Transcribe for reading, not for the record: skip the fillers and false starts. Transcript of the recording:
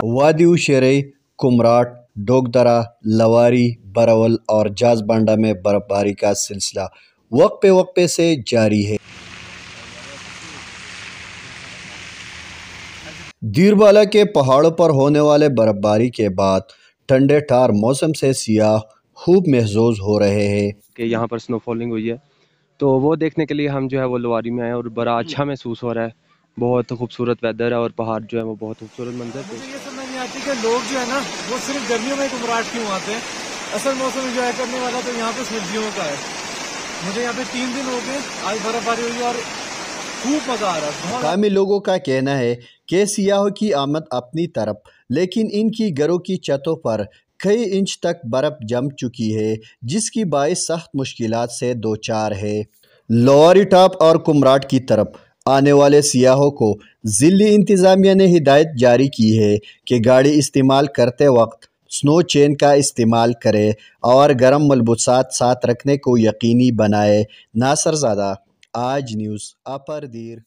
وادی شیرئی، کمراٹ، ڈوگدرا، لواری، براول اور جاز بانڈا میں برف باری کا سلسلہ وقفے سے جاری ہے۔ دیربالا کے پہاڑوں پر ہونے والے برف باری کے بعد ٹھنڈے ٹھار موسم سے سیاح خوب محظوظ ہو رہے ہیں کہ یہاں پر سنو فالنگ ہوئی ہے، تو وہ دیکھنے کے لیے ہم جو ہے وہ لواری میں آئے اور بڑا اچھا محسوس ہو رہا ہے۔ بہت خوبصورت ویدر ہے اور پہاڑ جو ہے وہ بہت خوبصورت منظر ہے۔ مجھے یہ سمجھ نہیں آتی کہ لوگ جو ہے نا وہ صرف گرمیوں میں کمراٹ کیوں آتے ہیں۔ اصل موسم انجوائے کرنے والا تو یہاں پہ سردیوں کا ہے۔ مجھے یہاں پہ 3 دن ہو گئے، آج برف باری ہوئی اور خوب مزہ آ رہا ہے۔ مقامی لوگوں کا کہنا ہے کہ سیاحوں کی آمد اپنی طرف، لیکن ان کی گھروں کی چھتوں پر کئی انچ تک برف جم چکی ہے، جس کی باعث سخت مشکلات سے دوچار ہے۔ لواری ٹاپ اور کمراٹ کی طرف آنے والے سیاحوں کو ضلعی انتظامیہ نے ہدایت جاری کی ہے کہ گاڑی استعمال کرتے وقت سنو چین کا استعمال کرے اور گرم ملبوسات ساتھ رکھنے کو یقینی بنائے۔ ناصر زادہ، آج نیوز، اپر دیر۔